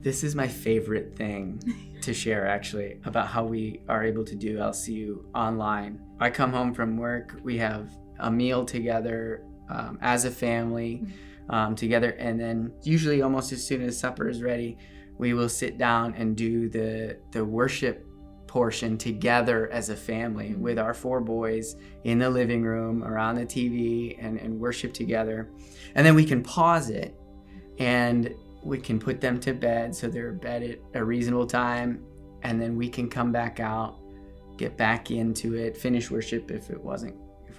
This is my favorite thing to share, actually, about how we are able to do LCU online. I come home from work, we have a meal together as a family together, and then usually almost as soon as supper is ready, we will sit down and do the worship portion together as a family with our 4 boys in the living room around the TV and worship together. And then we can pause it and we can put them to bed so they're in bed at a reasonable time, and then we can come back out, get back into it, finish worship if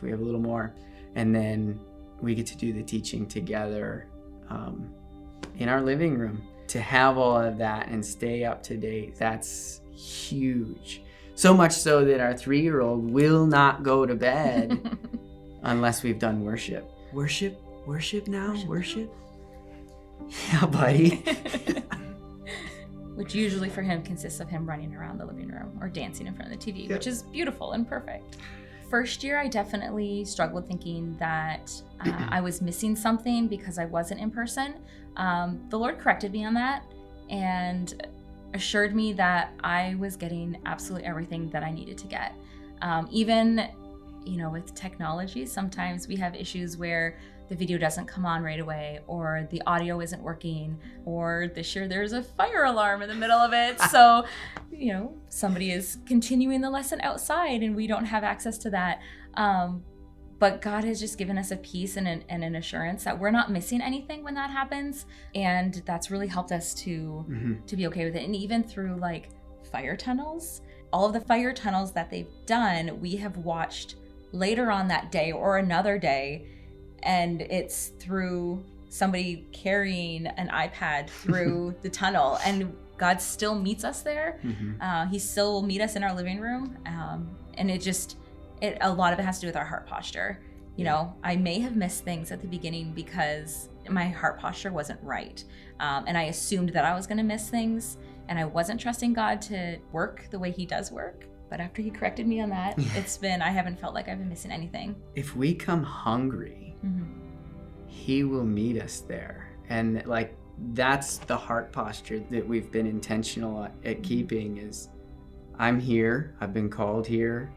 we have a little more, and then we get to do the teaching together in our living room. To have all of that and stay up to date, that's huge. So much so that our 3-year-old will not go to bed unless we've done worship. Worship now? Worship? Yeah, buddy. Which usually for him consists of him running around the living room or dancing in front of the TV, which is beautiful and perfect. First year, I definitely struggled thinking that I was missing something because I wasn't in person. The Lord corrected me on that and assured me that I was getting absolutely everything that I needed to get. Even, with technology, sometimes we have issues where the video doesn't come on right away, or the audio isn't working, or this year there's a fire alarm in the middle of it. So, somebody is continuing the lesson outside and we don't have access to that. But God has just given us a peace and an assurance that we're not missing anything when that happens. And that's really helped us to be okay with it. And even through fire tunnels, all of the fire tunnels that they've done, we have watched later on that day or another day. And it's through somebody carrying an iPad through the tunnel, and God still meets us there. He still will meet us in our living room. And a lot of it has to do with our heart posture. I may have missed things at the beginning because my heart posture wasn't right. And I assumed that I was going to miss things, and I wasn't trusting God to work the way he does work. But after he corrected me on that, I haven't felt like I've been missing anything. If we come hungry, he will meet us there. And that's the heart posture that we've been intentional at keeping is, I'm here, I've been called here.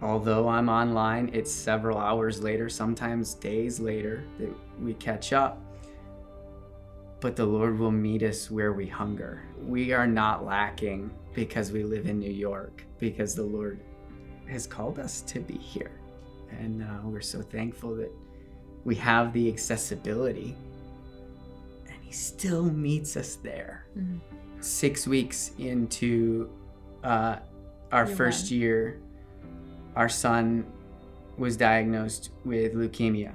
Although I'm online, it's several hours later, sometimes days later, that we catch up. But the Lord will meet us where we hunger. We are not lacking because we live in New York, because the Lord has called us to be here. And we're so thankful that we have the accessibility, and he still meets us there. 6 weeks into our first year, our son was diagnosed with leukemia.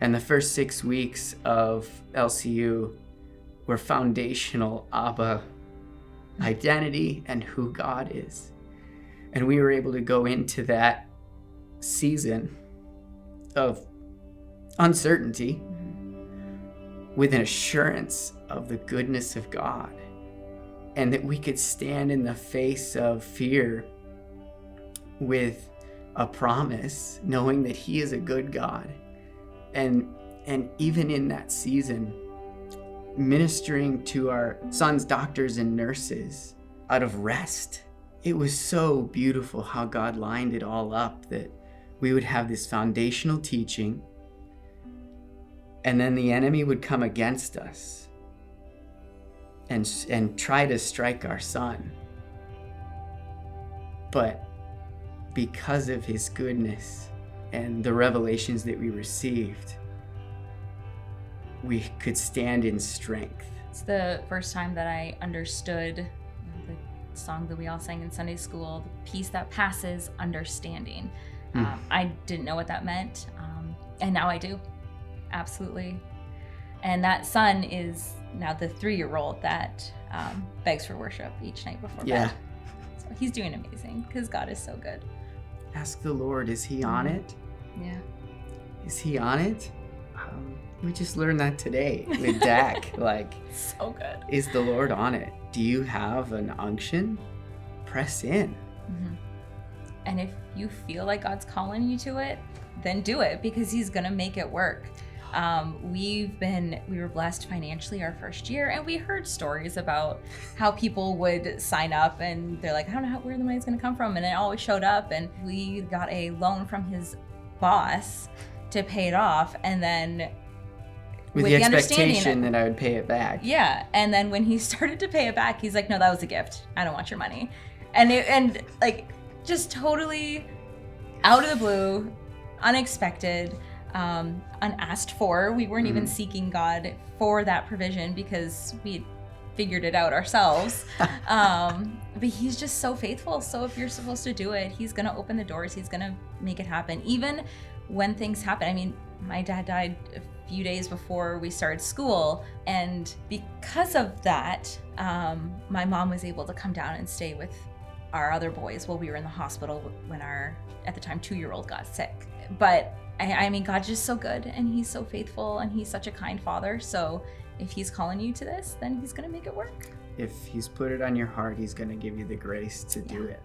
And the first 6 weeks of LCU were foundational Abba identity and who God is. And we were able to go into that season of uncertainty with an assurance of the goodness of God, and that we could stand in the face of fear with a promise, knowing that he is a good God. And even in that season, ministering to our son's doctors and nurses out of rest. It was so beautiful how God lined it all up, that we would have this foundational teaching, and then the enemy would come against us and try to strike our son. But because of his goodness and the revelations that we received, we could stand in strength. It's the first time that I understood the song that we all sang in Sunday school, the peace that passes understanding. I didn't know what that meant, and now I do. Absolutely. And that son is now the 3-year-old that begs for worship each night before bed. So he's doing amazing because God is so good. Ask the Lord, is he on it? Yeah. Is he on it? We just learned that today with Dak. So good. Is the Lord on it? Do you have an unction? Press in. And if you feel like God's calling you to it, then do it, because he's going to make it work. We were blessed financially our first year, and we heard stories about how people would sign up and they're like, I don't know where the money's going to come from. And it always showed up, and we got a loan from his boss to pay it off. And then with the expectation that I would pay it back. Yeah. And then when he started to pay it back, he's like, no, that was a gift. I don't want your money. And like, just totally out of the blue, unexpected, unasked for. We weren't even seeking God for that provision because we figured it out ourselves. But he's just so faithful. So if you're supposed to do it, he's going to open the doors. He's going to make it happen. Even when things happen. I mean, my dad died a few days before we started school. And because of that, my mom was able to come down and stay with our other boys while we were in the hospital when our, at the time, 2-year-old got sick. But I mean, God's just so good, and he's so faithful, and he's such a kind father. So if he's calling you to this, then he's going to make it work. If he's put it on your heart, he's going to give you the grace to do it.